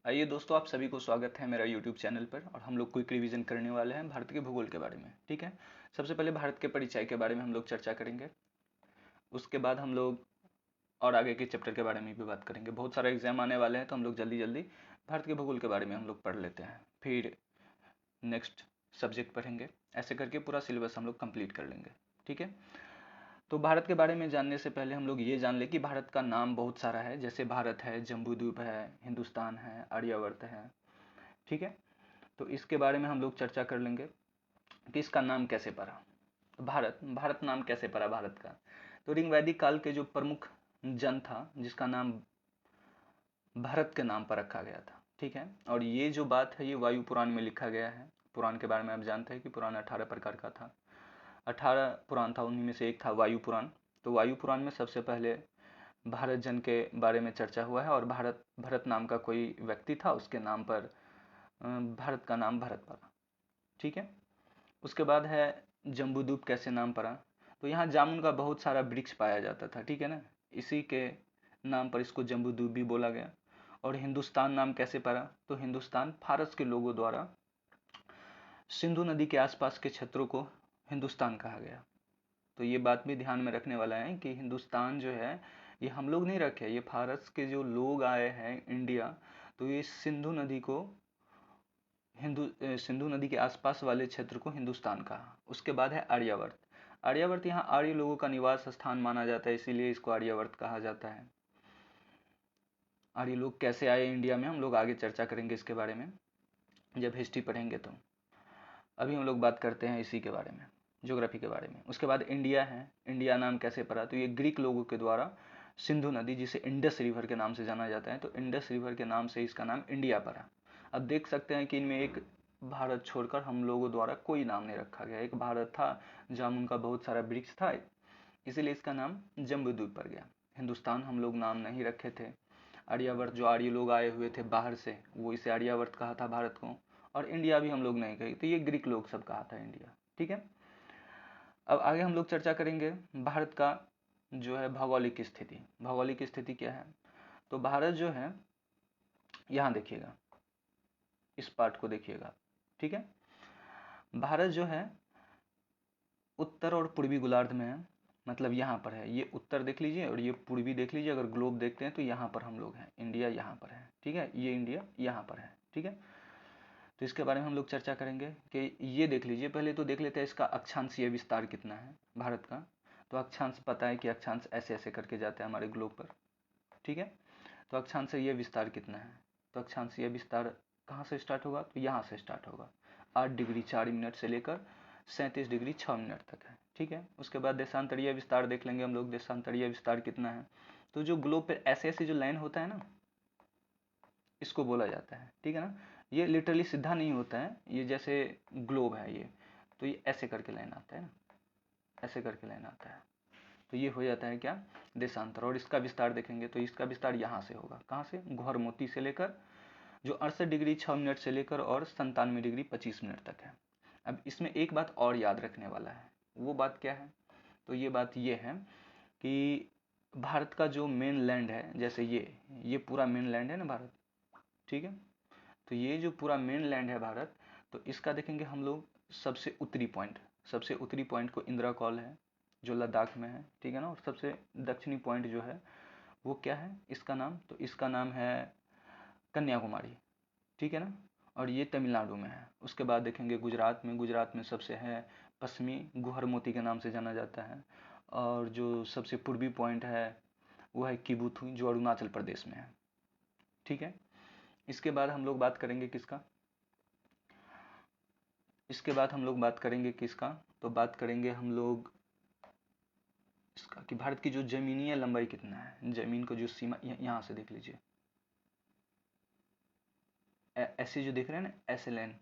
आइए दोस्तों, आप सभी को स्वागत है मेरा यूट्यूब चैनल पर। और हम लोग क्विक रिवीजन करने वाले हैं भारत के भूगोल के बारे में। ठीक है, सबसे पहले भारत के परिचय के बारे में हम लोग चर्चा करेंगे। उसके बाद हम लोग और आगे के चैप्टर के बारे में भी बात करेंगे। बहुत सारे एग्जाम आने वाले हैं तो हम लोग जल्दी जल्दी भारत के भूगोल के बारे में हम लोग पढ़ लेते हैं, फिर नेक्स्ट सब्जेक्ट पढ़ेंगे। ऐसे करके पूरा सिलेबस हम लोग कंप्लीट कर लेंगे। ठीक है, तो भारत के बारे में जानने से पहले हम लोग ये जान लें कि भारत का नाम बहुत सारा है। जैसे भारत है, जम्बूद्वीप है, हिंदुस्तान है, आर्यावर्त है। ठीक है, तो इसके बारे में हम लोग चर्चा कर लेंगे कि इसका नाम कैसे पड़ा। तो भारत भारत नाम कैसे पड़ा भारत का। तो ऋग वैदिक काल के जो प्रमुख जन था जिसका नाम भारत के नाम पर रखा गया था। ठीक है, और ये जो बात है ये वायु पुराण में लिखा गया है। पुराण के बारे में आप जानते हैं कि पुराण 18 प्रकार का था। 18 पुराण था, उन्हीं में से एक था वायु पुराण। तो वायु पुराण में सबसे पहले भारत जन के बारे में चर्चा हुआ है और भरत नाम का कोई व्यक्ति था, उसके नाम पर भारत का नाम भारत पड़ा। ठीक है, उसके बाद है जम्बूद्वीप कैसे नाम पड़ा। तो यहाँ जामुन का बहुत सारा वृक्ष पाया जाता था। ठीक है ना, इसी के नाम पर इसको जम्बूद्वीप भी बोला गया। और हिंदुस्तान नाम कैसे पड़ा। तो हिंदुस्तान फारस के लोगों द्वारा सिंधु नदी के आसपास के क्षेत्रों को हिंदुस्तान कहा गया। तो ये बात भी ध्यान में रखने वाला है कि हिंदुस्तान जो है ये हम लोग नहीं रखे, ये फारस के जो लोग आए हैं इंडिया, तो ये सिंधु नदी के आसपास वाले क्षेत्र को हिंदुस्तान कहा। उसके बाद है आर्यावर्त। आर्यावर्त यहाँ आर्य लोगों का निवास स्थान माना जाता है, इसीलिए इसको आर्यावर्त कहा जाता है। आर्य लोग कैसे आए इंडिया में हम लोग आगे चर्चा करेंगे इसके बारे में जब हिस्ट्री पढ़ेंगे। तो अभी हम लोग बात करते हैं इसी के बारे में, ज्योग्राफी के बारे में। उसके बाद इंडिया है, इंडिया नाम कैसे पड़ा। तो ये ग्रीक लोगों के द्वारा सिंधु नदी, जिसे इंडस रिवर के नाम से जाना जाता है, तो इंडस रिवर के नाम से इसका नाम इंडिया पड़ा। अब देख सकते हैं कि इनमें एक भारत छोड़कर हम लोगों द्वारा कोई नाम नहीं रखा गया। एक भारत था, जामुन का बहुत सारा वृक्ष था, इसीलिए इसका नाम जम्बूद्वीप पड़ गया। हिंदुस्तान हम लोग नाम नहीं रखे थे। आर्यावर्त जो आर्य लोग आए हुए थे बाहर से, वो इसे आर्यावर्त कहा था भारत को। और इंडिया भी हम लोग नहीं कही, तो ये ग्रीक लोग सब कहा था इंडिया। ठीक है, अब आगे हम लोग चर्चा करेंगे भारत का जो है भौगोलिक स्थिति। भौगोलिक स्थिति क्या है। तो भारत जो है, यहाँ देखिएगा, इस पार्ट को देखिएगा। ठीक है, भारत जो है उत्तर और पूर्वी गोलार्ध में है। मतलब यहाँ पर है, ये उत्तर देख लीजिए और ये पूर्वी देख लीजिए। अगर ग्लोब देखते हैं तो यहाँ पर हम लोग हैं, इंडिया यहाँ पर है। ठीक है, ये इंडिया यहाँ पर है। ठीक है, तो इसके बारे में हम लोग चर्चा करेंगे कि ये देख लीजिए। पहले तो देख लेते हैं इसका अक्षांशीय विस्तार कितना है भारत का। तो अक्षांश पता है कि अक्षांश ऐसे ऐसे करके जाता है हमारे ग्लोब पर। ठीक है, तो अक्षांशीय विस्तार कितना है। तो अक्षांशीय विस्तार कहाँ से स्टार्ट होगा, तो यहाँ से स्टार्ट होगा। 8 डिग्री 4 मिनट से लेकर 37 डिग्री 6 मिनट तक है। ठीक है, उसके बाद देशांतरीय विस्तार देख लेंगे हम लोग। देशांतरीय विस्तार कितना है। तो जो ग्लोब पे ऐसे ऐसे जो लाइन होता है ना, इसको बोला जाता है। ठीक है ना, ये लिटरली सीधा नहीं होता है, ये जैसे ग्लोब है ये, तो ये ऐसे करके लाइन आता है ना, ऐसे करके लाइन आता है। तो ये हो जाता है क्या, देशांतर। और इसका विस्तार देखेंगे तो इसका विस्तार यहाँ से होगा। कहाँ से, घोरमोती से लेकर जो 68 डिग्री 6 मिनट से लेकर और 97 डिग्री 25 मिनट तक है। अब इसमें एक बात और याद रखने वाला है, वो बात क्या है। तो ये बात ये है कि भारत का जो मेन लैंड है, जैसे ये पूरा मेन लैंड है ना भारत। ठीक है, तो ये जो पूरा मेन लैंड है भारत, तो इसका देखेंगे हम लोग सबसे उत्तरी पॉइंट को इंदिरा कॉल है, जो लद्दाख में है। ठीक है ना, और सबसे दक्षिणी पॉइंट जो है वो क्या है इसका नाम, तो इसका नाम है कन्याकुमारी। ठीक है ना, और ये तमिलनाडु में है। उसके बाद देखेंगे गुजरात में सबसे है पश्चिमी गुहरमोती के नाम से जाना जाता है। और जो सबसे पूर्वी पॉइंट है वो है किबुथु, जो अरुणाचल प्रदेश में है। ठीक है, इसके बाद हम लोग बात करेंगे किसका, तो बात करेंगे हम लोग इसका कि भारत की जो जमीनीय लंबाई कितना है। जमीन को जो सीमा यहाँ से देख लीजिए, ऐसे जो देख रहे हैं ना, ऐसे लाइन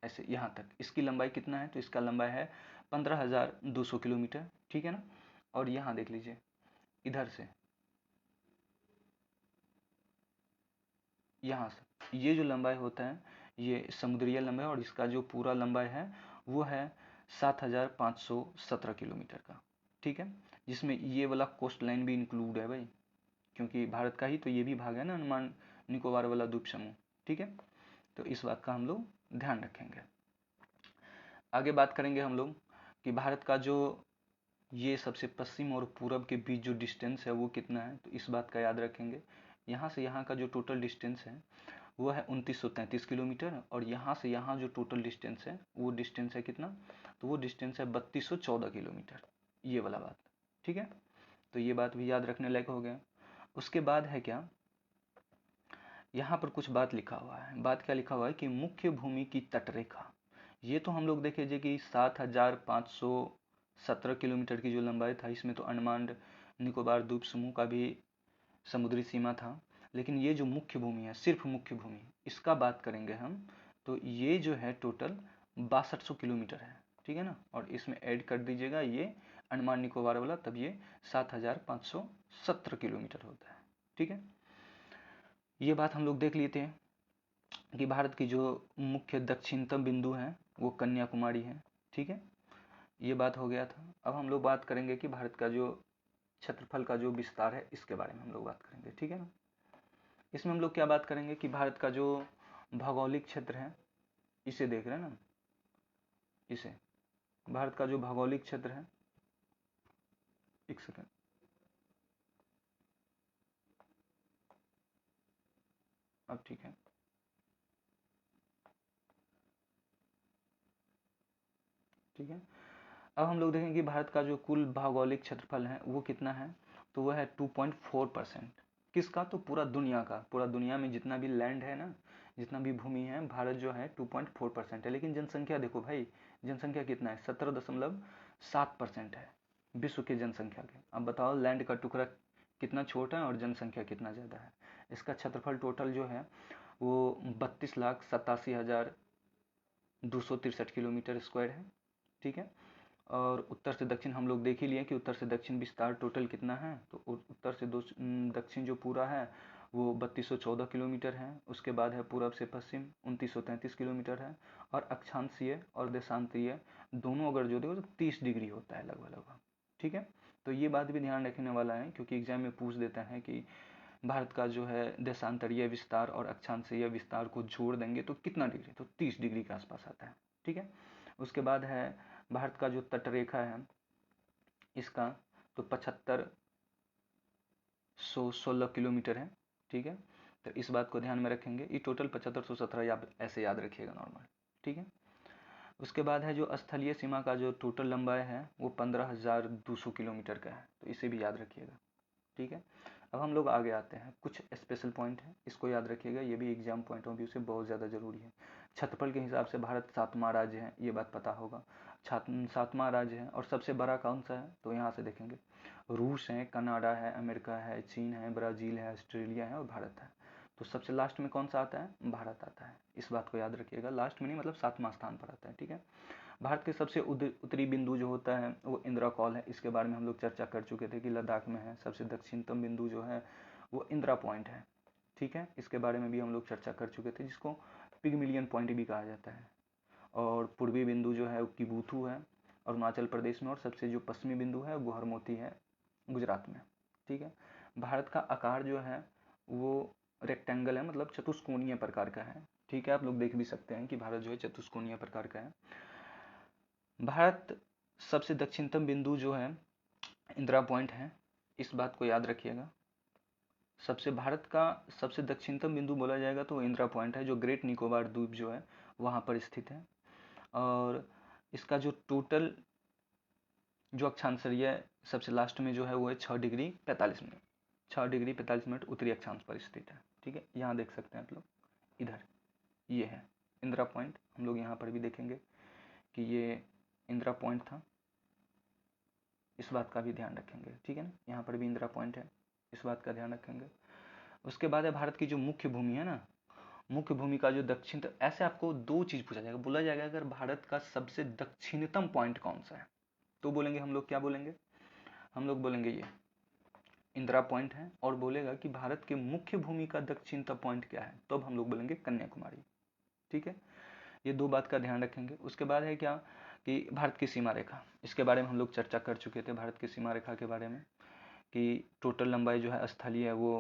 ऐसे यहाँ तक, इसकी लंबाई कितना है। तो इसका लंबाई है 15,200 किलोमीटर। ठीक है ना, और यहाँ देख लीजिए इधर से यहाँ से, ये जो लंबाई होता है ये समुद्रीय लंबाई, और इसका जो पूरा लंबाई है वो है 7,517 किलोमीटर का। ठीक है, जिसमें ये वाला कोस्ट लाइन भी इंक्लूड है भाई। क्योंकि भारत का ही तो ये भी भाग है ना, अंडमान निकोबार वाला द्वीप समूह। ठीक है, तो इस बात का हम लोग ध्यान रखेंगे। आगे बात करेंगे हम लोग कि भारत का जो ये सबसे पश्चिम और पूरब के बीच जो डिस्टेंस है वो कितना है, तो इस बात का याद रखेंगे। यहाँ से यहाँ का जो टोटल डिस्टेंस है वो है 2933 किलोमीटर, और यहाँ से यहाँ जो टोटल डिस्टेंस है वो डिस्टेंस है कितना, तो वो डिस्टेंस है 3214 किलोमीटर, ये वाला बात। ठीक है, तो ये बात भी याद रखने लायक हो गया। उसके बाद है क्या, यहाँ पर कुछ बात लिखा हुआ है। बात क्या लिखा हुआ है कि मुख्य भूमि की तटरेखा, ये तो हम लोग देखे कि 7517 किलोमीटर की जो लंबाई था, इसमें तो अंडमान निकोबार द्वीप समूह का भी समुद्री सीमा था। लेकिन ये जो मुख्य भूमि है, सिर्फ मुख्य भूमि, इसका बात करेंगे हम, तो ये जो है टोटल 6200 किलोमीटर है। ठीक है ना, और इसमें ऐड कर दीजिएगा ये अंडमान निकोबार वाला, तब ये 7517 किलोमीटर होता है। ठीक है, ये बात हम लोग देख लेते हैं कि भारत की जो मुख्य दक्षिणतम बिंदु है वो कन्याकुमारी है। ठीक है, ये बात हो गया था। अब हम लोग बात करेंगे कि भारत का जो क्षेत्रफल का जो विस्तार है इसके बारे में हम लोग बात करेंगे। ठीक है ना, इसमें हम लोग क्या बात करेंगे कि भारत का जो भौगोलिक क्षेत्र है, इसे देख रहे हैं ना, इसे भारत का जो भौगोलिक क्षेत्र है, एक सेकेंड, अब ठीक है, ठीक है। अब हम लोग देखेंगे कि भारत का जो कुल भौगोलिक क्षेत्रफल है वो कितना है, तो वह है 2.4%। किसका, तो पूरा दुनिया का, पूरा दुनिया में जितना भी लैंड है ना, जितना भी भूमि है, भारत जो है 2.4% है। लेकिन जनसंख्या देखो भाई, जनसंख्या कितना है, 17.7% है विश्व की जनसंख्या के। अब बताओ लैंड का टुकड़ा कितना छोटा है और जनसंख्या कितना ज़्यादा है। इसका क्षेत्रफल टोटल जो है वो 32,87,263 किलोमीटर स्क्वायर है। ठीक है, और उत्तर से दक्षिण हम लोग देख ही लिए कि उत्तर से दक्षिण विस्तार टोटल कितना है, तो उत्तर से दक्षिण जो पूरा है वो 3214 किलोमीटर है। उसके बाद है पूरब से पश्चिम 2933 किलोमीटर है, और अक्षांशीय और देशांतरीय दोनों अगर जो देखो तो 30 डिग्री होता है लगभग लगभग। ठीक है, तो ये बात भी ध्यान रखने वाला है, क्योंकि एग्जाम में पूछ देता है कि भारत का जो है देशांतरीय विस्तार और अक्षांशीय विस्तार को जोड़ देंगे तो कितना डिग्री, तो 30 डिग्री के आसपास आता है। ठीक है, उसके बाद है भारत का जो तटरेखा है इसका, तो 7516 किलोमीटर है। ठीक है, तो इस बात को ध्यान में रखेंगे, ये टोटल 7517 या ऐसे याद रखिएगा नॉर्मल। ठीक है, उसके बाद है जो स्थलीय सीमा का जो टोटल लंबाई है वो 15,200 किलोमीटर का है, तो इसे भी याद रखिएगा। ठीक है, अब हम लोग आगे आते हैं, कुछ स्पेशल पॉइंट है, इसको याद रखिएगा, ये भी एग्जाम पॉइंट ऑफ व्यू से बहुत ज़्यादा जरूरी है। क्षेत्रफल के हिसाब से भारत 7वां राज्य है, ये बात पता होगा, 7वां राज्य है। और सबसे बड़ा कौन सा है, तो यहाँ से देखेंगे, रूस है, कनाडा है, अमेरिका है, चीन है, ब्राज़ील है, ऑस्ट्रेलिया है और भारत है। तो सबसे लास्ट में कौन सा आता है, भारत आता है। इस बात को याद रखिएगा, लास्ट में नहीं मतलब 7वां स्थान पर आता है। ठीक है, भारत के सबसे उत्तरी बिंदु जो होता है वो इंदिरा कॉल है, इसके बारे में हम लोग चर्चा कर चुके थे कि लद्दाख में है। सबसे दक्षिणतम बिंदु जो है वो इंदिरा पॉइंट है। ठीक है, इसके बारे में भी हम लोग चर्चा कर चुके थे, जिसको पिगमिलियन पॉइंट भी कहा जाता है। और पूर्वी बिंदु जो है वो किबूथू है अरुणाचल प्रदेश में, और सबसे जो पश्चिमी बिंदु है वो हरमोती है गुजरात में। ठीक है, भारत का आकार जो है वो रेक्टेंगल है, मतलब चतुष्कोणीय प्रकार का है। ठीक है, आप लोग देख भी सकते हैं कि भारत जो है चतुष्कोणीय प्रकार का है। भारत सबसे दक्षिणतम बिंदु जो है इंदिरा पॉइंट है, इस बात को याद रखिएगा। भारत का सबसे दक्षिणतम बिंदु बोला जाएगा तो इंदिरा पॉइंट है, जो ग्रेट निकोबार द्वीप जो है वहाँ पर स्थित है। और इसका जो टोटल जो अक्षांशीय सबसे लास्ट में जो है वो है 6 डिग्री 45 मिनट, 6 डिग्री 45 मिनट उत्तरी अक्षांश पर स्थित है। ठीक है, यहाँ देख सकते हैं आप लोग, इधर ये है इंदिरा पॉइंट। हम लोग यहाँ पर भी देखेंगे कि ये इंदिरा पॉइंट था, इस बात का भी ध्यान रखेंगे। ठीक है ना, यहाँ पर भी इंदिरा पॉइंट है, इस बात का ध्यान रखेंगे। उसके बाद है भारत की जो मुख्य भूमि है ना, मुख्य भूमि का जो दक्षिण, ऐसे आपको दो चीज़ पूछा जाएगा, बोला जाएगा अगर भारत का सबसे दक्षिणतम पॉइंट कौन सा है, तो बोलेंगे हम लोग, क्या बोलेंगे, हम लोग बोलेंगे ये इंदिरा पॉइंट है। और बोलेगा कि भारत के मुख्य भूमि का दक्षिणतम पॉइंट क्या है, तो अब हम लोग बोलेंगे कन्याकुमारी। ठीक है, ये दो बात का ध्यान रखेंगे। उसके बाद है क्या कि भारत की सीमा रेखा, इसके बारे में हम लोग चर्चा कर चुके थे, भारत की सीमा रेखा के बारे में, कि टोटल लंबाई जो है स्थलीय है वो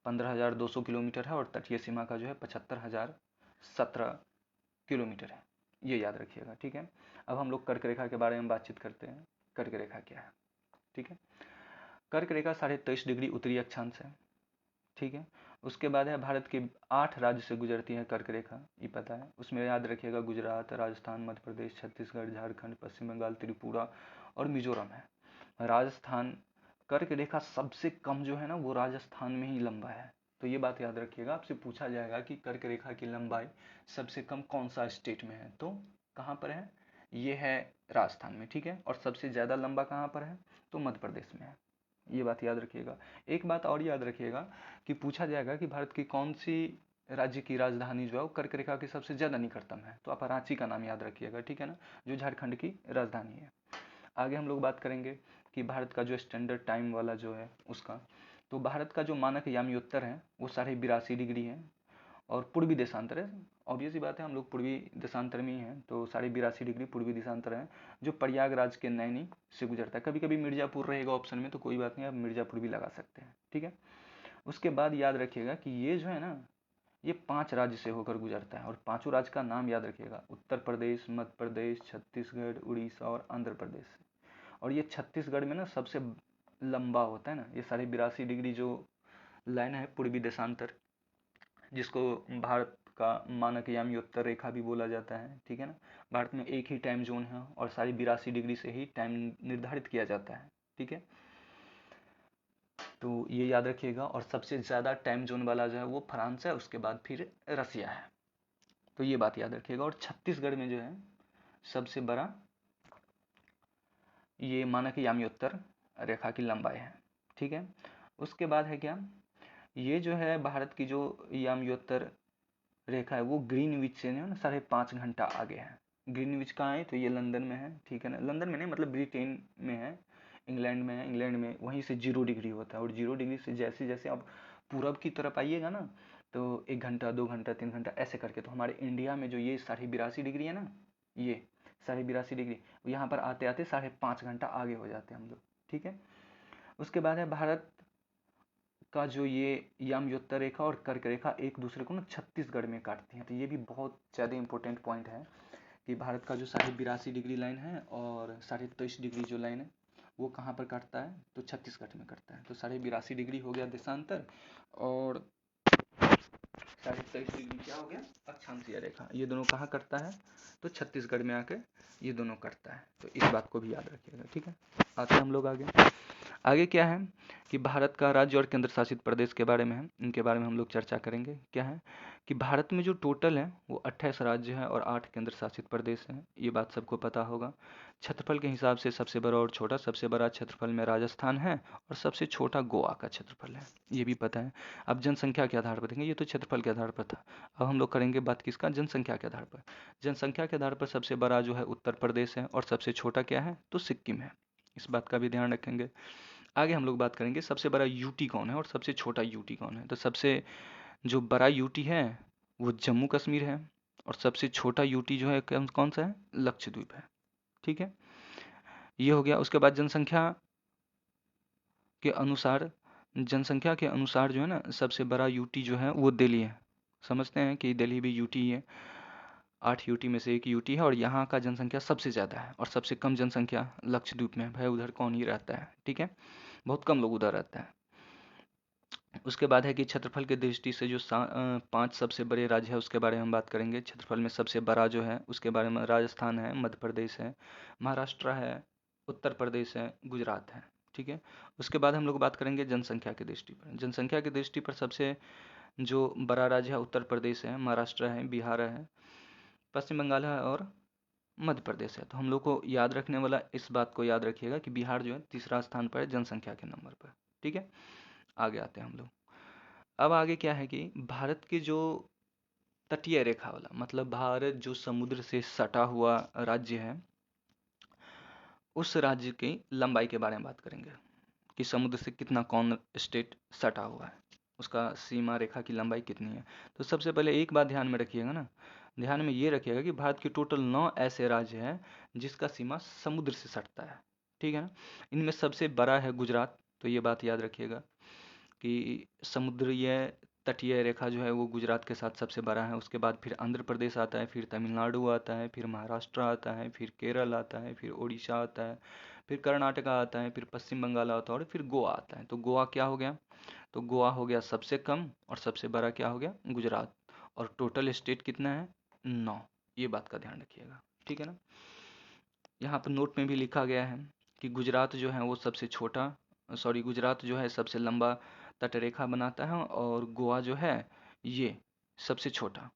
15,200 किलोमीटर है और तटीय सीमा का जो है 75,017 किलोमीटर है, ये याद रखिएगा। ठीक है, अब हम लोग कर्क रेखा के बारे में बातचीत करते हैं। कर्क रेखा क्या है? ठीक है, कर्क रेखा 23.5 डिग्री उत्तरी अक्षांश है। ठीक है, उसके बाद है भारत के 8 राज्य से गुजरती है कर्क रेखा, ये पता है। उसमें याद रखिएगा गुजरात, राजस्थान, मध्य प्रदेश, छत्तीसगढ़, झारखंड, पश्चिम बंगाल, त्रिपुरा और मिजोरम है। राजस्थान, कर्क रेखा सबसे कम जो है ना वो राजस्थान में ही लंबा है, तो ये बात याद रखिएगा। आपसे पूछा जाएगा कि कर्क रेखा की लंबाई सबसे कम कौन सा स्टेट में है, तो कहाँ पर है? ये है राजस्थान में। ठीक है, और सबसे ज़्यादा लंबा कहाँ पर है? तो मध्य प्रदेश में है, ये बात याद रखिएगा। एक बात और याद रखिएगा कि पूछा जाएगा कि भारत की कौन सी राज्य की राजधानी जो है वो कर्क रेखा की सबसे ज़्यादा निकटतम है, तो आप रांची का नाम याद रखिएगा। ठीक है ना, जो झारखंड की राजधानी है। आगे हम लोग बात करेंगे कि भारत का जो स्टैंडर्ड टाइम वाला जो है उसका, तो भारत का जो मानक याम्योत्तर है वो 82.5 डिग्री है और पूर्वी देशांतर है। ऑब्वियस ही बात है, हम लोग पूर्वी देशांतर में ही हैं, तो 82.5 डिग्री पूर्वी देशांतर है जो प्रयागराज के नैनी से गुजरता है। कभी कभी मिर्जापुर रहेगा ऑप्शन में, तो कोई बात नहीं, आप मिर्जापुर भी लगा सकते हैं। ठीक है, उसके बाद याद रखिएगा कि ये जो है ना ये 5 राज्य से होकर गुजरता है और पांचों राज्य का नाम याद रखिएगा: उत्तर प्रदेश, मध्य प्रदेश, छत्तीसगढ़, उड़ीसा और आंध्र प्रदेश। और ये छत्तीसगढ़ में ना सबसे लंबा होता है ना, ये 82.5 डिग्री जो लाइन है पूर्वी देशांतर, जिसको भारत का मानक याम्योत्तर रेखा भी बोला जाता है। ठीक है ना, भारत में एक ही टाइम जोन है और 82.5 डिग्री से ही टाइम निर्धारित किया जाता है। ठीक है, तो ये याद रखिएगा। और सबसे ज़्यादा टाइम जोन वाला जो है वो फ्रांस है, उसके बाद फिर रसिया है, तो ये बात याद रखिएगा। और छत्तीसगढ़ में जो है सबसे बड़ा ये मानक याम्योत्तर रेखा की लंबाई है। ठीक है, उसके बाद है क्या, ये जो है भारत की जो याम्योत्तर रेखा है वो ग्रीनविच से ना 5.5 घंटा आगे है। ग्रीनविच कहाँ है? तो ये लंदन में है। ठीक है ना, लंदन में नहीं मतलब ब्रिटेन में है, इंग्लैंड में है। इंग्लैंड में वहीं से 0 डिग्री होता है और 0 डिग्री से जैसे जैसे आप पूरब की तरफ आइएगा ना, तो 1 घंटा, 2 घंटा, 3 घंटा ऐसे करके, तो हमारे इंडिया में जो ये 82.5 डिग्री है ना, ये 82.5 डिग्री, यहाँ पर आते आते 5.5 घंटा आगे हो जाते हैं हम लोग। ठीक है, उसके बाद है भारत का जो ये याम्योत्तर रेखा और कर्क रेखा एक दूसरे को ना छत्तीसगढ़ में काटती हैं, तो ये भी बहुत ज़्यादा इंपॉर्टेंट पॉइंट है कि भारत का जो 82.5 डिग्री लाइन है और 23.5 डिग्री जो लाइन है वो कहाँ पर काटता है? तो छत्तीसगढ़ में काटता है। तो 82.5 डिग्री हो गया देशांतर और 23.5 डिग्री क्या हो गया? अक्षांशीय रेखा। ये दोनों कहाँ कटता है? तो छत्तीसगढ़ में आके ये दोनों कटता है, तो इस बात को भी याद रखिएगा। ठीक है, आते हैं हम लोग आगे। आगे क्या है कि भारत का राज्य और केंद्र शासित प्रदेश के बारे में है, इनके बारे में हम लोग चर्चा करेंगे। क्या है कि भारत में जो टोटल है वो 28 राज्य है और 8 केंद्र शासित प्रदेश हैं, ये बात सबको पता होगा। क्षेत्रफल के हिसाब से सबसे बड़ा और छोटा, सबसे बड़ा क्षेत्रफल में राजस्थान है और सबसे छोटा गोवा का क्षेत्रफल है, ये भी पता है। अब जनसंख्या के आधार पर देखेंगे, ये तो क्षेत्रफल के आधार पर था, अब हम लोग करेंगे बात किसका? जनसंख्या के आधार पर। जनसंख्या के आधार पर सबसे बड़ा जो है उत्तर प्रदेश है और सबसे छोटा क्या है? तो सिक्किम है, इस बात का भी ध्यान रखेंगे। आगे हम लोग बात करेंगे सबसे बड़ा यूटी कौन है और सबसे छोटा यूटी कौन है। तो सबसे जो बड़ा यूटी है वो जम्मू कश्मीर है और सबसे छोटा यूटी जो है कौन सा है? लक्षद्वीप है। ठीक है, ये हो गया। उसके बाद जनसंख्या के अनुसार जो है ना सबसे बड़ा यूटी जो है वो दिल्ली है। समझते हैं कि दिल्ली भी यूटी ही है, 8 यूटी में से एक यूटी है और यहाँ का जनसंख्या सबसे ज़्यादा है और सबसे कम जनसंख्या लक्षद्वीप में है। भाई उधर कौन ही रहता है? ठीक है, बहुत कम लोग उधर रहते हैं। उसके बाद है कि क्षेत्रफल की दृष्टि से जो 5 सबसे बड़े राज्य है उसके बारे में हम बात करेंगे। क्षेत्रफल में सबसे बड़ा जो है उसके बारे में राजस्थान है, मध्य प्रदेश है, महाराष्ट्र है, उत्तर प्रदेश है, गुजरात है। ठीक है, उसके बाद हम लोग बात करेंगे जनसंख्या की दृष्टि पर। जनसंख्या की दृष्टि पर सबसे जो बड़ा राज्य है उत्तर प्रदेश है, महाराष्ट्र है, बिहार है, पश्चिम बंगाल है और मध्य प्रदेश है। तो हम लोग को याद रखने वाला इस बात को याद रखिएगा कि बिहार जो है तीसरा स्थान पर है जनसंख्या के नंबर पर। ठीक है, आगे आते हैं हम लोग। अब आगे क्या है कि भारत की जो तटीय रेखा वाला, मतलब भारत जो समुद्र से सटा हुआ राज्य है, उस राज्य की लंबाई के बारे में बात करेंगे कि समुद्र से कितना कौन स्टेट सटा हुआ है, उसका सीमा रेखा की लंबाई कितनी है। तो सबसे पहले एक बात ध्यान में रखिएगा ना, ध्यान में ये रखिएगा कि भारत के टोटल 9 ऐसे राज्य हैं जिसका सीमा समुद्र से सटता है। ठीक है ना, इनमें सबसे बड़ा है गुजरात, तो ये बात याद रखिएगा कि समुद्रीय तटीय रेखा जो है वो गुजरात के साथ सबसे बड़ा है। उसके बाद फिर आंध्र प्रदेश आता है, फिर तमिलनाडु आता है, फिर महाराष्ट्र आता है, फिर केरल आता है, फिर उड़ीसा आता है, फिर कर्नाटका आता है, फिर पश्चिम बंगाल आता है और फिर गोवा आता है। तो गोवा क्या हो गया? तो गोवा हो गया सबसे कम और सबसे बड़ा क्या हो गया? गुजरात। और टोटल स्टेट कितना है? 9। ये बात का ध्यान रखिएगा, ठीक है ना। यहाँ पर नोट में भी लिखा गया है कि गुजरात जो है वो सबसे छोटा, सॉरी, गुजरात जो है सबसे लंबा तटरेखा बनाता है और गोवा जो है ये सबसे छोटा।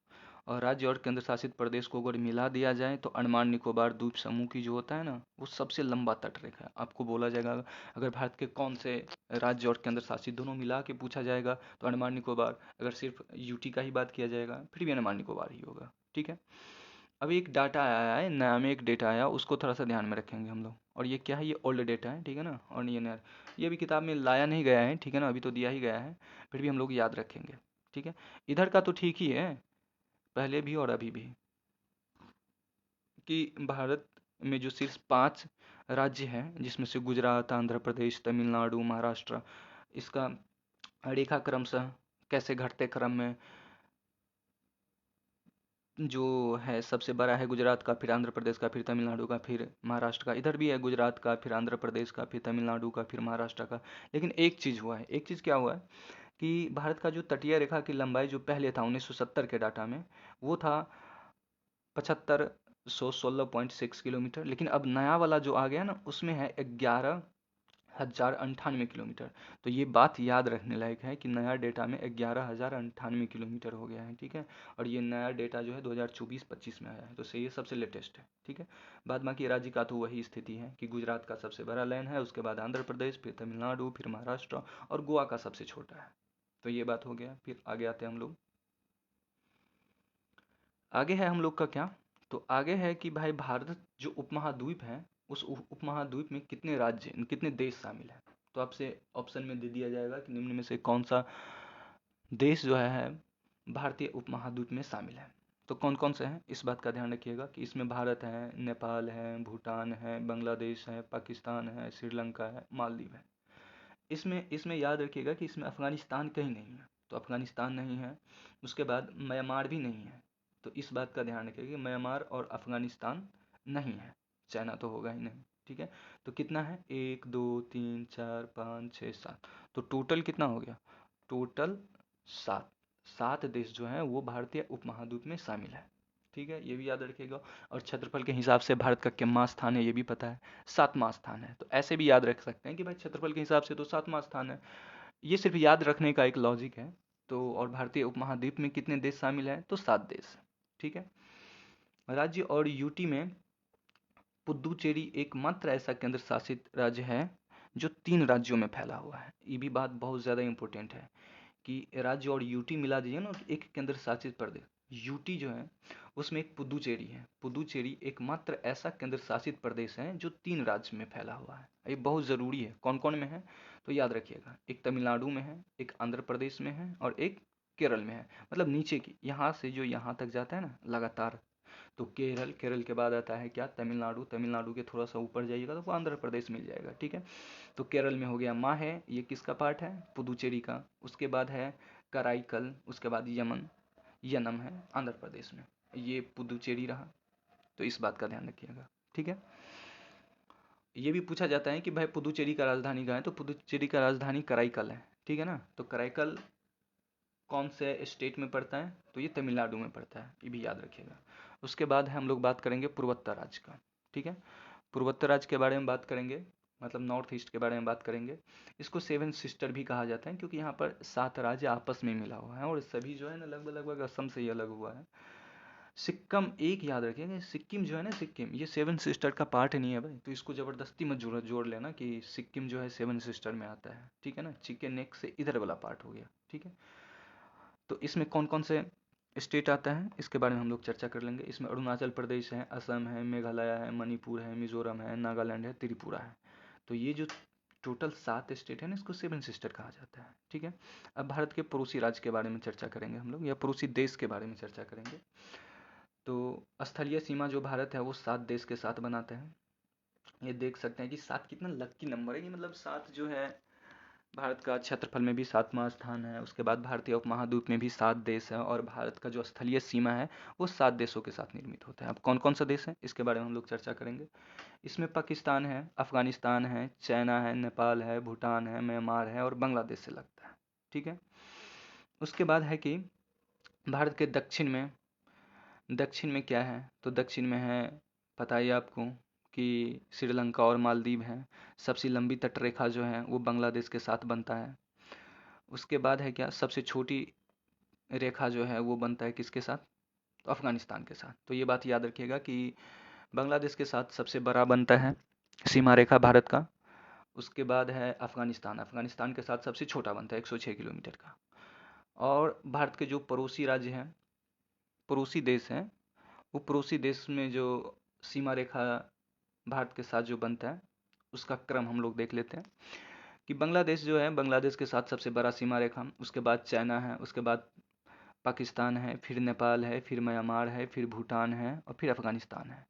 और राज्य और केंद्र शासित प्रदेश को अगर मिला दिया जाए तो अंडमान निकोबार द्वीप समूह की जो होता है ना वो सबसे लंबा तटरेखा है। आपको बोला जाएगा अगर भारत के कौन से राज्य और केंद्र शासित दोनों मिला के पूछा जाएगा तो अंडमान निकोबार, अगर सिर्फ यूटी का ही बात किया जाएगा फिर भी अंडमान निकोबार ही होगा, ठीक है। अभी एक डाटा आया है नया में, एक डेटा आया, उसको थोड़ा सा ध्यान में रखेंगे हम लोग। और ये क्या है? ये ओल्ड डेटा है, ठीक है ना। और ये नया, ये भी किताब में लाया नहीं गया है, ठीक है ना, अभी तो दिया ही गया है, फिर भी हम लोग याद रखेंगे, ठीक है। इधर का तो ठीक ही है, पहले भी और अभी भी, कि भारत में जो सिर्फ 5 राज्य हैं जिसमें से गुजरात, आंध्र प्रदेश, तमिलनाडु, महाराष्ट्र, इसका रेखा क्रमशः कैसे घटते क्रम में जो है सबसे बड़ा है गुजरात का, फिर आंध्र प्रदेश का, फिर तमिलनाडु का, फिर महाराष्ट्र का। इधर भी है गुजरात का, फिर आंध्र प्रदेश का, फिर तमिलनाडु का, फिर महाराष्ट्र का। लेकिन एक चीज़ हुआ है, एक चीज़ क्या हुआ है कि भारत का जो तटीय रेखा की लंबाई जो पहले था 1970 के डाटा में वो था 7516.6 किलोमीटर, लेकिन अब नया वाला जो आ गया ना उसमें है 11,098 किलोमीटर। तो ये बात याद रखने लायक है कि नया डेटा में 11,098 किलोमीटर हो गया है, ठीक है। और ये नया डेटा जो है 2024-25 में आया है, तो से ये सबसे लेटेस्ट है, ठीक है। बाद बाकी राज्य का तो वही स्थिति है कि गुजरात का सबसे बड़ा लैंड है, उसके बाद आंध्र प्रदेश, फिर तमिलनाडु, फिर महाराष्ट्र और गोवा का सबसे छोटा है। तो ये बात हो गया। फिर आगे आते हैं हम लोग। आगे है हम लोग का क्या? तो आगे है कि भाई भारत जो उपमहाद्वीप है उस उपमहाद्वीप में कितने राज्य, कितने देश शामिल हैं। तो आपसे ऑप्शन में दे दिया जाएगा कि निम्न में से कौन सा देश जो है भारतीय उपमहाद्वीप में शामिल है। तो कौन कौन से हैं इस बात का ध्यान रखिएगा कि इसमें भारत है, नेपाल है, भूटान है, बांग्लादेश है, पाकिस्तान है, श्रीलंका है, मालदीव है। इसमें इसमें याद रखिएगा कि इसमें अफगानिस्तान कहीं नहीं है, तो अफगानिस्तान नहीं है। उसके बाद म्यांमार भी नहीं है, तो इस बात का ध्यान रखिएगा कि म्यांमार और अफगानिस्तान नहीं है। चाइना तो होगा ही नहीं, ठीक है। तो कितना है? 1 2 3 4 5 6 7। तो टोटल कितना हो गया? टोटल 7। 7 देश जो हैं वो भारतीय उपमहाद्वीप में शामिल है, ठीक है, ये भी याद रखिएगा। और क्षेत्रफल के हिसाब से भारत का कितना स्थान है ये भी पता है, 7वां स्थान है। तो ऐसे भी याद रख सकते हैं कि भाई क्षेत्रफल के हिसाब से तो 7वां स्थान है। ये सिर्फ याद रखने का एक लॉजिक है। तो और भारतीय उपमहाद्वीप में कितने देश शामिल हैं? तो 7 देश, ठीक है। राज्य और यूटी में पुद्दुचेरी एकमात्र ऐसा केंद्र शासित राज्य है जो 3 राज्यों में फैला हुआ है। ये भी बात बहुत ज़्यादा इंपॉर्टेंट है कि राज्य और यूटी मिला दीजिए ना एक केंद्र शासित प्रदेश। यूटी जो है उसमें एक पुदुचेरी है। पुदुचेरी एकमात्र ऐसा केंद्र शासित प्रदेश है जो 3 राज्य में फैला हुआ है। ये बहुत ज़रूरी है। कौन कौन में है? तो याद रखिएगा, एक तमिलनाडु में है, एक आंध्र प्रदेश में है और एक केरल में है। मतलब नीचे की यहाँ से जो यहाँ तक जाता है ना लगातार, तो केरल, केरल के बाद आता है क्या? तमिलनाडु, तमिलनाडु के थोड़ा सा ऊपर जाइएगा तो वो आंध्र प्रदेश मिल जाएगा, ठीक है। तो केरल में हो गया माह है, ये किसका पार्ट है? पुदुचेरी का। उसके बाद है कराईकल, उसके बाद यमन, यनम है आंध्र प्रदेश में। ये पुदुचेरी रहा, तो इस बात का ध्यान रखिएगा, ठीक है। ये भी पूछा जाता है कि भाई पुदुचेरी का राजधानी कहाँ है? तो पुदुचेरी का राजधानी कराईकल है, ठीक है ना। तो कराईकल कौन से स्टेट में पड़ता है? तो ये तमिलनाडु में पड़ता है, ये भी याद रखिएगा। उसके बाद हम लोग बात करेंगे पूर्वोत्तर राज्य का, ठीक है। पूर्वोत्तर राज्य के बारे में बात करेंगे, मतलब नॉर्थ ईस्ट के बारे में बात करेंगे। इसको 7 सिस्टर भी कहा जाता है क्योंकि यहाँ पर 7 राज्य आपस में मिला हुआ है और सभी जो है ना लगभग लगभग असम से ही अलग हुआ है। सिक्किम, एक याद रखिएगा, सिक्किम जो है ना, सिक्किम ये 7 सिस्टर का पार्ट नहीं है भाई, तो इसको जबरदस्ती मत जोड़ लेना कि सिक्किम जो है 7 सिस्टर में आता है, ठीक है ना। चिकन नेक से इधर वाला पार्ट हो गया, ठीक है। तो इसमें कौन कौन से स्टेट आता है इसके बारे में हम लोग चर्चा कर लेंगे। इसमें अरुणाचल प्रदेश है, असम है, मेघालय है, मणिपुर है, मिजोरम है, नागालैंड है, त्रिपुरा है। तो ये जो टोटल 7 स्टेट है ना इसको 7 सिस्टर कहा जाता है, ठीक है। अब भारत के पड़ोसी राज्य के बारे में चर्चा करेंगे हम लोग, या पड़ोसी देश के बारे में चर्चा करेंगे। तो स्थलीय सीमा जो भारत है वो 7 देश के साथ बनाते हैं। ये देख सकते हैं कि 7 कितना लक्की नंबर है कि मतलब 7 जो है भारत का क्षेत्रफल में भी 7वां स्थान है। उसके बाद भारतीय उपमहाद्वीप में भी 7 देश है और भारत का जो स्थलीय सीमा है वो 7 देशों के साथ निर्मित होता है। अब कौन कौन सा देश है इसके बारे में हम लोग चर्चा करेंगे। इसमें पाकिस्तान है, अफगानिस्तान है, चाइना है, नेपाल है, भूटान है, म्यांमार है और बांग्लादेश से लगता है। ठीक है। उसके बाद है कि भारत के दक्षिण में क्या है, तो दक्षिण में है, पता ही आपको कि श्रीलंका और मालदीव है। सबसे लंबी तटरेखा जो है वो बांग्लादेश के साथ बनता है। उसके बाद है क्या, सबसे छोटी रेखा जो है वो बनता है किसके साथ, तो अफगानिस्तान के साथ। तो ये बात याद रखिएगा कि बांग्लादेश के साथ सबसे बड़ा बनता है सीमा रेखा भारत का। उसके बाद है अफगानिस्तान, अफगानिस्तान के साथ सबसे छोटा बनता है 106 किलोमीटर का। और भारत के जो पड़ोसी राज्य हैं, पड़ोसी देश हैं, वो पड़ोसी देश में जो सीमा रेखा भारत के साथ जो बनता है उसका क्रम हम लोग देख लेते हैं कि बांग्लादेश जो है, बांग्लादेश के साथ सबसे बड़ा सीमा रेखा, उसके बाद चाइना है, उसके बाद पाकिस्तान है, फिर नेपाल है, फिर म्यांमार है, फिर भूटान है और फिर अफगानिस्तान है।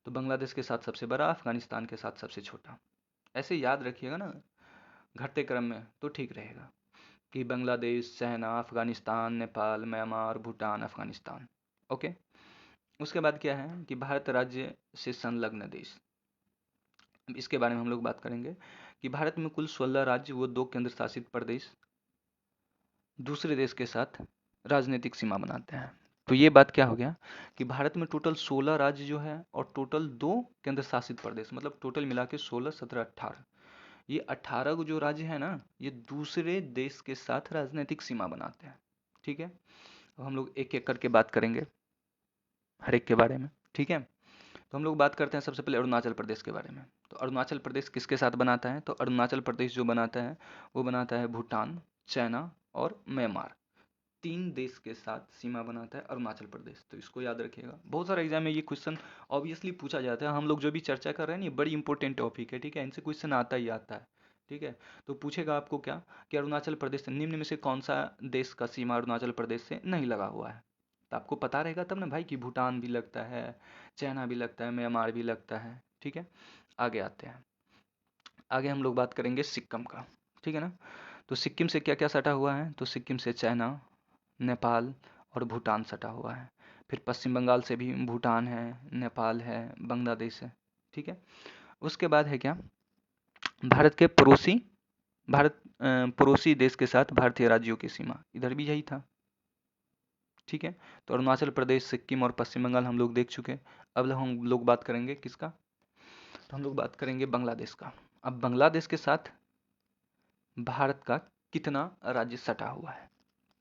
तो बांग्लादेश के साथ सबसे बड़ा, अफगानिस्तान के साथ सबसे छोटा। ऐसे याद रखिएगा ना घटते क्रम में, तो ठीक रहेगा कि Bangladesh, China, Afghanistan, Nepal, Myanmar, Bhutan, Afghanistan. Okay. उसके बाद क्या है कि भारत राज्य से संलग्न देश, इसके बारे में हम लोग बात करेंगे कि भारत में कुल 16 राज्य व 2 केंद्र शासित प्रदेश दूसरे देश के साथ राजनीतिक सीमा बनाते हैं। तो ये बात क्या हो गया कि भारत में टोटल 16 राज्य जो है और टोटल 2 केंद्र शासित प्रदेश, मतलब टोटल मिला के 16, 17, 18। ये 18 जो राज्य है ना, ये दूसरे देश के साथ राजनीतिक सीमा बनाते हैं। ठीक है। अब हम लोग एक एक करके बात करेंगे हर एक के बारे में। ठीक है। तो हम लोग बात करते हैं सबसे पहले अरुणाचल प्रदेश के बारे में। तो अरुणाचल प्रदेश किसके साथ बनाता है, तो अरुणाचल प्रदेश जो बनाता है वो बनाता है भूटान, चाइना और म्यांमार, 3 देश के साथ सीमा बनाता है अरुणाचल प्रदेश। तो इसको याद रखिएगा, बहुत सारा एग्जाम में ये क्वेश्चन ऑब्वियसली पूछा जाता है। हम लोग जो भी चर्चा कर रहे हैं ये बड़ी इंपॉर्टेंट टॉपिक है। ठीक है, इनसे क्वेश्चन आता ही आता है। ठीक है। तो पूछेगा आपको क्या कि अरुणाचल प्रदेश से निम्न में से कौन सा देश का सीमा अरुणाचल प्रदेश से नहीं लगा हुआ है। तो आपको पता रहेगा तब ना भाई कि भूटान भी लगता है, चाइना भी लगता है, म्यांमार भी लगता है। ठीक है। आगे आते हैं, आगे हम लोग बात करेंगे सिक्किम का। ठीक है ना। तो सिक्किम से क्या क्या सटा हुआ है, तो सिक्किम से चाइना, नेपाल और भूटान सटा हुआ है। फिर पश्चिम बंगाल से भी भूटान है, नेपाल है, बांग्लादेश है। ठीक है। उसके बाद है क्या, भारत के पड़ोसी देश के साथ भारतीय राज्यों की सीमा, इधर भी यही था। ठीक है। तो अरुणाचल प्रदेश, सिक्किम और पश्चिम बंगाल हम लोग देख चुके। अब हम लोग बात करेंगे किसका, तो हम लोग बात करेंगे बांग्लादेश का। अब बांग्लादेश के साथ भारत का कितना राज्य सटा हुआ है।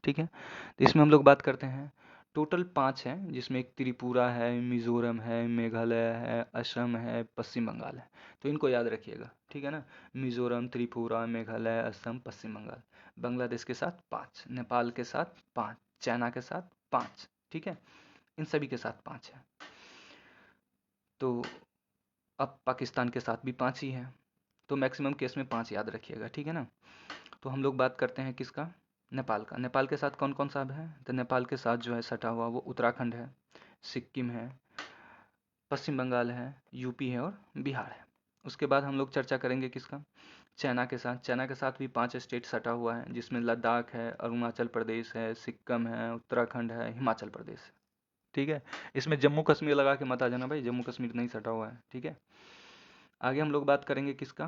ठीक है। तो इसमें हम लोग बात करते हैं, टोटल 5 हैं, जिसमें एक त्रिपुरा है, मिजोरम है, मेघालय है, असम है, पश्चिम बंगाल है। तो इनको याद रखिएगा। ठीक है ना। मिजोरम, त्रिपुरा, मेघालय, असम, पश्चिम बंगाल। बांग्लादेश के साथ 5, नेपाल के साथ 5, चाइना के साथ 5। ठीक है। इन सभी के साथ 5 है। तो अब पाकिस्तान के साथ भी 5 ही है। तो मैक्सिमम केस में 5 याद रखिएगा। ठीक है ना। तो हम लोग बात करते हैं किसका, नेपाल का। नेपाल के साथ कौन कौन सा है, तो नेपाल के साथ जो है सटा हुआ वो उत्तराखंड है, सिक्किम है, पश्चिम बंगाल है, यूपी है और बिहार है। उसके बाद हम लोग चर्चा करेंगे किसका, चाइना के साथ। चाइना के साथ भी 5 स्टेट सटा हुआ है, जिसमें लद्दाख है, अरुणाचल प्रदेश है, सिक्किम है, उत्तराखंड है, हिमाचल प्रदेश है। ठीक है। इसमें जम्मू कश्मीर लगा के मत आ जाना भाई, जम्मू कश्मीर नहीं सटा हुआ है। ठीक है। आगे हम लोग बात करेंगे किसका,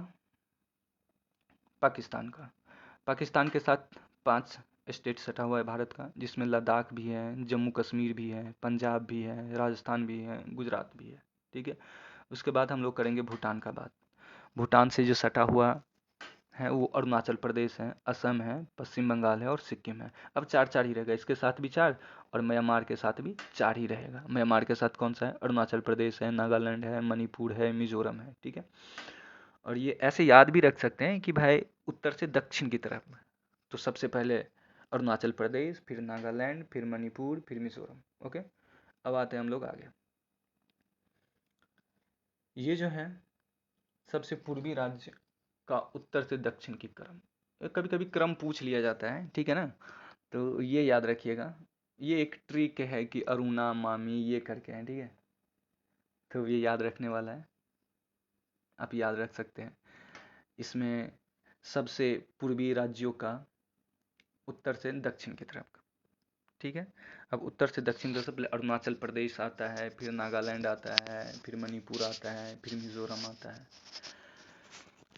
पाकिस्तान का। पाकिस्तान के साथ 5 स्टेट सटा हुआ है भारत का, जिसमें लद्दाख भी है, जम्मू कश्मीर भी है, पंजाब भी है, राजस्थान भी है, गुजरात भी है। ठीक है। उसके बाद हम लोग करेंगे भूटान का बात। भूटान से जो सटा हुआ है वो अरुणाचल प्रदेश है, असम है, पश्चिम बंगाल है और सिक्किम है। अब 4 4 ही रहेगा, इसके साथ भी 4 और म्यांमार के साथ भी 4 ही रहेगा। म्यांमार के साथ कौन सा है, अरुणाचल प्रदेश है, नागालैंड है, मणिपुर है, मिजोरम है। ठीक है। और ये ऐसे याद भी रख सकते हैं कि भाई उत्तर से दक्षिण की तरफ, तो सबसे पहले अरुणाचल प्रदेश, फिर नागालैंड, फिर मणिपुर, फिर मिजोरम। ओके। अब आते हैं हम लोग आगे। ये जो है सबसे पूर्वी राज्य का उत्तर से दक्षिण की क्रम, कभी कभी क्रम पूछ लिया जाता है। ठीक है ना। तो ये याद रखिएगा, ये एक ट्रिक है कि अरुणा मामी ये करके हैं। ठीक है। तो ये याद रखने वाला है, आप याद रख सकते हैं। इसमें सबसे पूर्वी राज्यों का उत्तर से दक्षिण की तरफ का। ठीक है, अब उत्तर से दक्षिण तरफ से पहले अरुणाचल प्रदेश आता है, फिर नागालैंड आता है, फिर मणिपुर आता है, फिर मिजोरम आता है।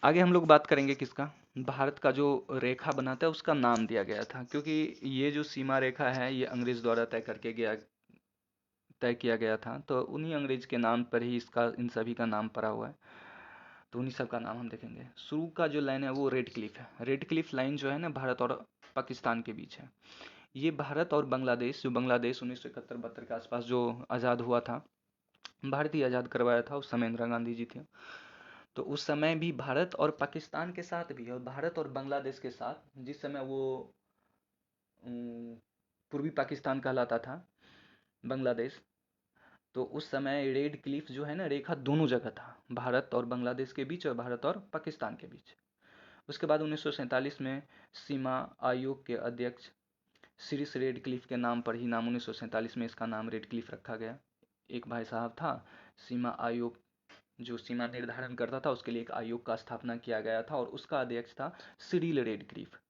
आगे हम लोग बात करेंगे किसका, भारत का जो रेखा बनाता है उसका नाम दिया गया था, क्योंकि ये जो सीमा रेखा है ये अंग्रेज द्वारा तय किया गया था, तो उन्हीं अंग्रेज के नाम पर ही इसका इन सभी का नाम पड़ा हुआ है। तो उन्हीं सब का नाम हम देखेंगे। शुरू का जो लाइन है वो रेड क्लिफ है। रेड क्लिफ लाइन जो है ना भारत और पाकिस्तान के बीच है। ये भारत और बांग्लादेश, जो बांग्लादेश 1971-72 के आसपास जो आज़ाद हुआ था, भारत ही आज़ाद करवाया था, उस समय इंदिरा गांधी जी थे। तो उस समय भी भारत और पाकिस्तान के साथ भी और भारत और बांग्लादेश के साथ, जिस समय वो पूर्वी पाकिस्तान कहलाता था बांग्लादेश, तो उस समय रेड क्लिफ जो है ना रेखा दोनों जगह था, भारत और बांग्लादेश के बीच और भारत और पाकिस्तान के बीच। उसके बाद 1947 में सीमा आयोग के अध्यक्ष सीरिस रेड क्लिफ के नाम पर ही नाम 1947 में इसका नाम रेड क्लिफ रखा गया। एक भाई साहब था, सीमा आयोग जो सीमा निर्धारण करता था उसके लिए एक आयोग का स्थापना किया गया था और उसका अध्यक्ष था सिरिल रेड क्लिफ।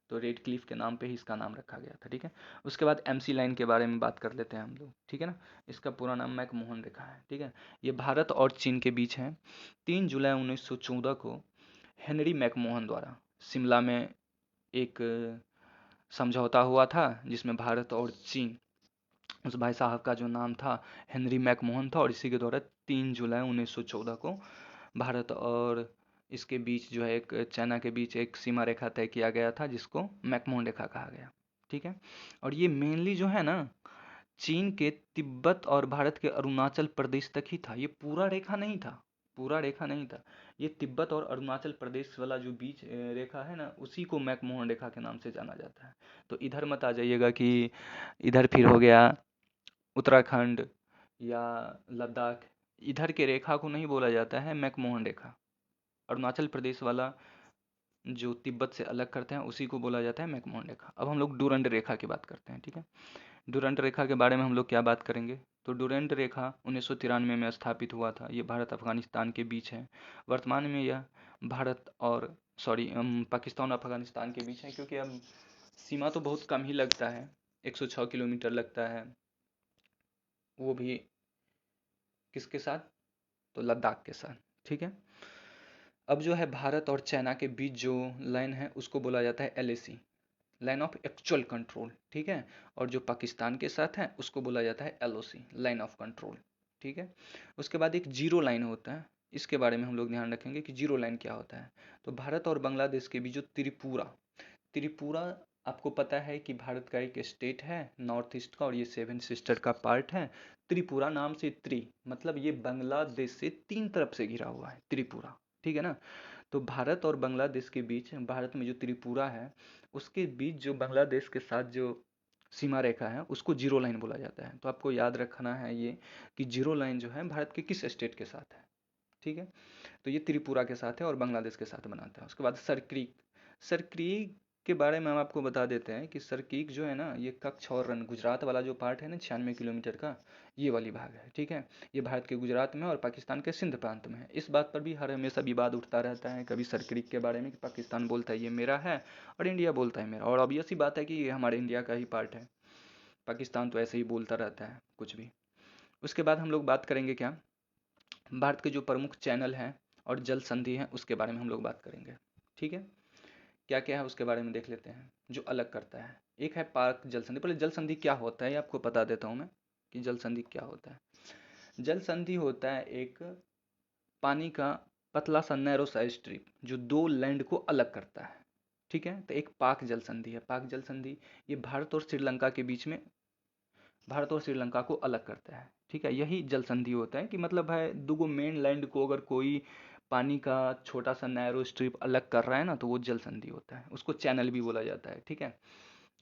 तो रेड क्लिफ के नाम पे ही इसका नाम रखा गया था। ठीक है, उसके बाद एमसी लाइन के बारे में बात कर लेते हैं हम लोग। ठीक है ना, इसका पूरा नाम मैकमोहन रेखा है। ठीक है, ये भारत और चीन के बीच है। 3 जुलाई 1914 को हेनरी मैकमोहन द्वारा शिमला में एक समझौता हुआ था, जिसमें भारत और चीन, उस भाई साहब का जो नाम था हेनरी मैकमोहन था, और इसी के द्वारा 3 जुलाई 1914 को भारत और इसके बीच जो है एक चाइना के बीच एक सीमा रेखा तय किया गया था, जिसको मैकमोहन रेखा कहा गया। ठीक है, और ये मेनली जो है ना चीन के तिब्बत और भारत के अरुणाचल प्रदेश तक ही था, ये पूरा रेखा नहीं था, पूरा रेखा नहीं था। ये तिब्बत और अरुणाचल प्रदेश वाला जो बीच रेखा है ना, उसी को मैकमोहन रेखा के नाम से जाना जाता है। तो इधर मत आ जाइएगा कि इधर फिर हो गया उत्तराखंड या लद्दाख, इधर के रेखा को नहीं बोला जाता है मैकमोहन रेखा। अरुणाचल प्रदेश वाला जो तिब्बत से अलग करते हैं उसी को बोला जाता है मैकमोहन रेखा। अब हम लोग डूरंड रेखा की बात करते हैं। ठीक है, डूरंड रेखा के बारे में हम लोग क्या बात करेंगे, तो डूरंड रेखा 1993 में स्थापित हुआ था। ये भारत अफगानिस्तान के बीच है। वर्तमान में यह भारत और पाकिस्तान और अफगानिस्तान के बीच है, क्योंकि अब सीमा तो बहुत कम ही लगता है, 106 किलोमीटर लगता है, वो भी किसके साथ, तो लद्दाख के साथ। ठीक है, अब जो है भारत और चाइना के बीच जो लाइन है उसको बोला जाता है LAC, line of actual control. ठीक है, और जो पाकिस्तान के साथ है उसको बोला जाता है LOC, लाइन ऑफ कंट्रोल। ठीक है, उसके बाद एक जीरो लाइन होता है, इसके बारे में हम लोग ध्यान रखेंगे कि जीरो लाइन क्या होता है। तो भारत और बांग्लादेश के बीच जो त्रिपुरा, त्रिपुरा आपको पता है कि भारत का एक स्टेट है नॉर्थ ईस्ट का, और ये 7 सिस्टर का पार्ट है। त्रिपुरा नाम से मतलब ये बांग्लादेश से 3 तरफ से घिरा हुआ है त्रिपुरा। ठीक है ना, तो भारत और बांग्लादेश के बीच, भारत में जो त्रिपुरा है उसके बीच जो बांग्लादेश के साथ जो सीमा रेखा है उसको जीरो लाइन बोला जाता है। तो आपको याद रखना है ये कि जीरो लाइन जो है भारत के किस स्टेट के साथ है। ठीक है, तो ये त्रिपुरा के साथ है और बांग्लादेश के साथ बनाता है। उसके बाद सरक्रीक, सरक्रीक के बारे में हम आपको बता देते हैं कि सरक्रीक जो है ना ये कच्छ और रन गुजरात वाला जो पार्ट है ना 96 किलोमीटर का, ये वाली भाग है। ठीक है, ये भारत के गुजरात में और पाकिस्तान के सिंध प्रांत में है। इस बात पर भी हर हमेशा विवाद उठता रहता है, कभी सरक्रीक के बारे में कि पाकिस्तान बोलता है ये मेरा है और इंडिया बोलता है मेरा, और ऑब्वियस सी बात है कि ये हमारे इंडिया का ही पार्ट है। पाकिस्तान तो ऐसे ही बोलता रहता है कुछ भी। उसके बाद हम लोग बात करेंगे क्या, भारत के जो प्रमुख चैनल हैं और जल संधि हैं उसके बारे में हम लोग बात करेंगे। ठीक है, क्या क्या है उसके बारे में देख लेते हैं जो अलग करता है। एक है पाक जल संधि। पहले जल संधि क्या होता है ये आपको बता देता हूँ मैं कि जल संधि क्या होता है। जल संधि होता है एक पानी का पतला सा नैरो सा स्ट्रिप जो दो लैंड को अलग करता है। ठीक है, तो एक पाक जल संधि है। पाक जल संधि ये भारत और श्रीलंका के बीच में, भारत और श्रीलंका को अलग करता है। ठीक है, यही जल संधि होता है कि मतलब है दो मेन लैंड को अगर कोई पानी का छोटा सा नैरो स्ट्रिप अलग कर रहा है ना तो वो जल संधि होता है, उसको चैनल भी बोला जाता है। ठीक है,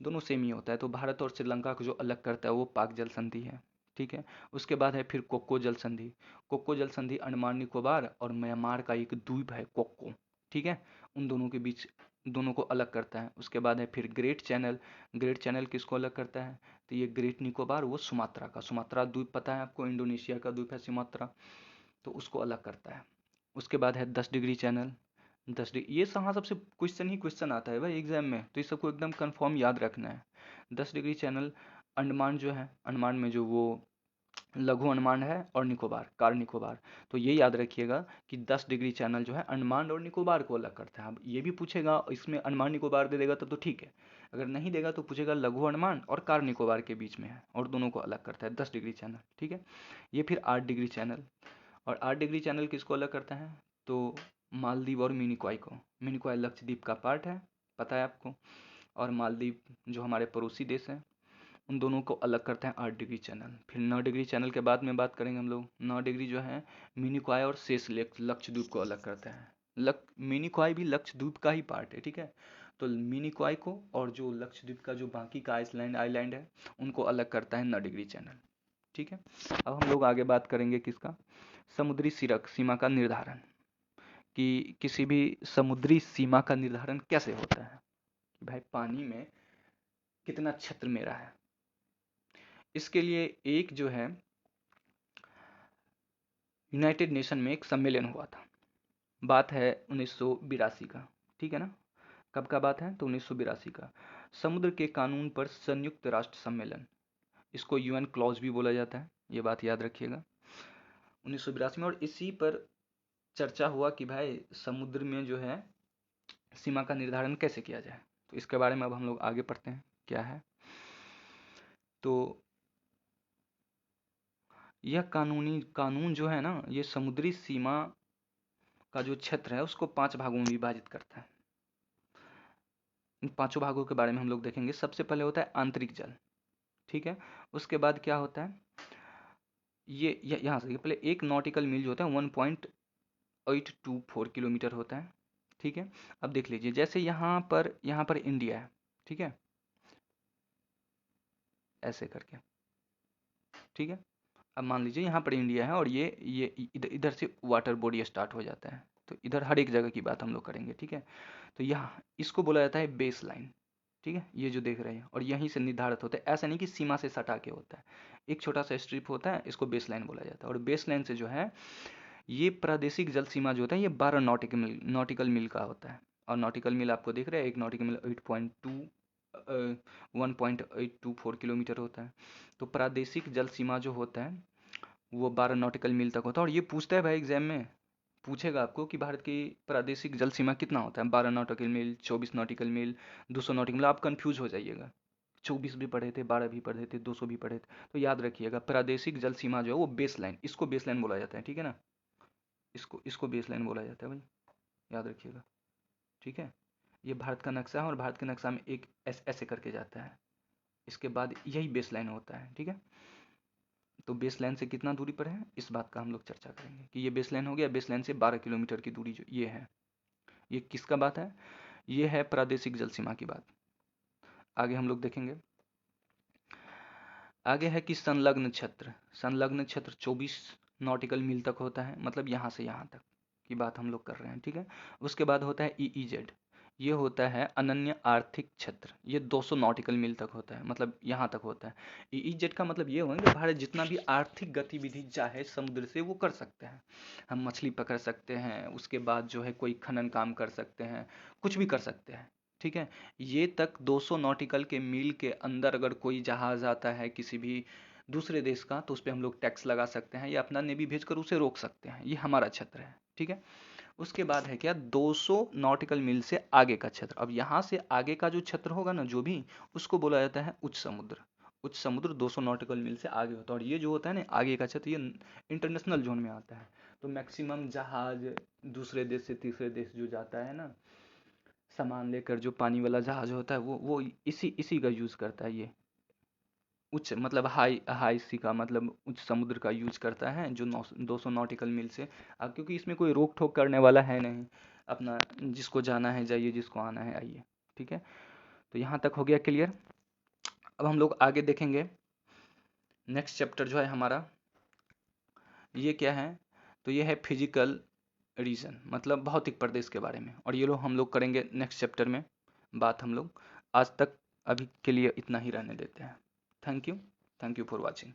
दोनों सेम ही होता है। तो भारत और श्रीलंका को जो अलग करता है वो पाक जल संधि है। ठीक है, उसके बाद है फिर कोक्को जल संधि। कोक्को जल संधि अंडमान निकोबार और म्यांमार का एक द्वीप है कोक्को। ठीक है, उन दोनों के बीच, दोनों को अलग करता है। उसके बाद है फिर ग्रेट चैनल। ग्रेट चैनल किसको अलग करता है, तो ये ग्रेट निकोबार वो सुमात्रा का, सुमात्रा द्वीप पता है आपको, इंडोनेशिया का द्वीप है सुमात्रा, तो उसको अलग करता है। उसके बाद है 10 डिग्री चैनल 10 डिग्री, ये यहाँ सबसे क्वेश्चन ही क्वेश्चन आता है भाई एग्जाम में, तो इस सबको एकदम कंफर्म याद रखना है। 10 डिग्री चैनल अंडमान जो है, अंडमान में जो वो लघु अंडमान है और निकोबार, कार निकोबार, तो ये याद रखिएगा कि 10 डिग्री चैनल जो है अंडमान और निकोबार को अलग करता है। अब ये भी पूछेगा, इसमें अंडमान निकोबार दे देगा तब तो ठीक है, अगर नहीं देगा तो पूछेगा लघु अंडमान और कार निकोबार के बीच में है और दोनों को अलग करता है 10 डिग्री चैनल, ठीक है। ये फिर 8 डिग्री चैनल, और 8 डिग्री चैनल किसको अलग करता है, तो मालदीव और मिनिकॉय को। मिनिकॉय लक्षद्वीप का पार्ट है, पता है आपको, और मालदीव जो हमारे पड़ोसी देश हैं, उन दोनों को अलग करते हैं 8 डिग्री चैनल। फिर 9 डिग्री चैनल के बाद में बात करेंगे हम लोग। 9 डिग्री जो है मिनिकॉय और शेष लक्षद्वीप को अलग करते हैं। मिनिकॉय भी लक्षद्वीप का ही पार्ट है, ठीक है। तो मिनिकॉय को और जो लक्षद्वीप का जो बाकी का आइलैंड है उनको अलग करता है 9 डिग्री चैनल, ठीक है। अब हम लोग आगे बात करेंगे किसका, समुद्री सीमा का निर्धारण, कि किसी भी समुद्री सीमा का निर्धारण कैसे होता है, कि भाई पानी में कितना क्षेत्र मेरा है। इसके लिए एक जो है यूनाइटेड नेशन में एक सम्मेलन हुआ था, बात है 1982 का, ठीक है ना। कब का बात है, तो 1982 का, समुद्र के कानून पर संयुक्त राष्ट्र सम्मेलन, इसको यूएन क्लॉज भी बोला जाता है, ये बात याद रखिएगा। 1982 में, और इसी पर चर्चा हुआ कि भाई समुद्र में जो है सीमा का निर्धारण कैसे किया जाए। तो इसके बारे में अब हम लोग आगे पढ़ते हैं क्या है। तो यह कानून जो है ना, ये समुद्री सीमा का जो क्षेत्र है उसको 5 भागों में विभाजित करता है। इन 5 भागों के बारे में हम लोग देखेंगे। सबसे पहले होता है आंतरिक जल, ठीक है। उसके बाद क्या होता है, ये यहाँ से पहले एक नॉटिकल मील जो होता है 1.824 किलोमीटर होता है, ठीक है। अब देख लीजिए, जैसे यहाँ पर इंडिया है, ठीक है, ऐसे करके, ठीक है। अब मान लीजिए यहाँ पर इंडिया है और ये इधर से वाटर बॉडी स्टार्ट हो जाता है, तो इधर हर एक जगह की बात हम लोग करेंगे, ठीक है। तो यहाँ इसको बोला जाता है बेस लाइन, ठीक है, ये जो देख रहे हैं, और यहीं से निर्धारित होता है, ऐसा नहीं कि सीमा से सटा के होता है, एक छोटा सा स्ट्रिप होता है, इसको बेस लाइन बोला जाता है। और बेस लाइन से जो है ये प्रादेशिक जल सीमा जो होता है ये 12 नॉटिकल मील का होता है। और नॉटिकल मील आपको दिख रहा है, एक नॉटिकल मील 1.824 किलोमीटर होता है। तो प्रादेशिक जल सीमा जो होता है वो 12 नॉटिकल मील तक होता है। और ये पूछता है भाई एग्जाम में, पूछेगा आपको कि भारत की प्रादेशिक जल सीमा कितना होता है, 12 नॉटिकल मील, 24 नॉटिकल मील, 200 नॉटिकल मील, आप कंफ्यूज हो जाइएगा। 24 भी पढ़े थे, 12 भी पढ़े थे, 200 भी पढ़े थे, तो याद रखिएगा प्रादेशिक जल सीमा जो है वो बेस लाइन, इसको बेस लाइन बोला जाता है, ठीक है ना। इसको बेस लाइन बोला जाता है भाई, याद रखिएगा, ठीक है। ये भारत का नक्शा है और भारत के नक्शा में एक ऐसे करके जाता है, इसके बाद यही बेस लाइन होता है, ठीक है। तो बेस लाइन से कितना दूरी पर है, इस बात का हम लोग चर्चा करेंगे कि ये बेस लाइन हो गया, बेस लाइन से 12 किलोमीटर की दूरी जो ये है, ये किसका बात है, ये है प्रादेशिक जल सीमा की बात। आगे हम लोग देखेंगे, आगे है कि संलग्न क्षेत्र 24 नॉटिकल मील तक होता है, मतलब यहाँ से यहाँ तक की बात हम लोग कर रहे हैं, ठीक है। उसके बाद होता है ईईजेड, ये होता है अनन्य आर्थिक क्षेत्र, ये 200 नॉटिकल मील तक होता है, मतलब यहाँ तक होता है। ईईजेड का मतलब ये हुआ कि भारत जितना भी आर्थिक गतिविधि चाहे समुद्र से वो कर सकते हैं, हम मछली पकड़ सकते हैं, उसके बाद जो है कोई खनन काम कर सकते हैं, कुछ भी कर सकते हैं, ठीक है। ये तक 200 नॉटिकल के मील के अंदर अगर कोई जहाज आता है किसी भी दूसरे देश का, तो उस पर हम लोग टैक्स लगा सकते हैं या अपना नेवी भेजकर उसे रोक सकते हैं, ये हमारा क्षेत्र है, ठीक है। उसके बाद है क्या, 200 नॉटिकल मील से आगे का क्षेत्र। अब यहाँ से आगे का जो क्षेत्र होगा ना, जो भी, उसको बोला जाता है उच्च समुद्र। उच्च समुद्र 200 नॉटिकल मील से आगे होता है, और ये जो होता है ना आगे का क्षेत्र, ये इंटरनेशनल जोन में आता है। तो मैक्सिमम जहाज दूसरे देश से तीसरे देश जो जाता है ना सामान लेकर, जो पानी वाला जहाज होता है वो इसी का यूज़ करता है। ये उच्च मतलब हाई हाई सी का मतलब उच्च समुद्र का यूज करता है, जो 200 नॉटिकल मील से। अब क्योंकि इसमें कोई रोक ठोक करने वाला है नहीं, अपना जिसको जाना है जाइए, जिसको आना है आइए, ठीक है। तो यहाँ तक हो गया क्लियर। अब हम लोग आगे देखेंगे, नेक्स्ट चैप्टर जो है हमारा ये क्या है, तो ये है फिजिकल रीजन, मतलब भौतिक प्रदेश के बारे में, और ये लोग हम लोग करेंगे नेक्स्ट चैप्टर में बात हम लोग। आज तक अभी के लिए इतना ही रहने देते हैं। Thank you for watching.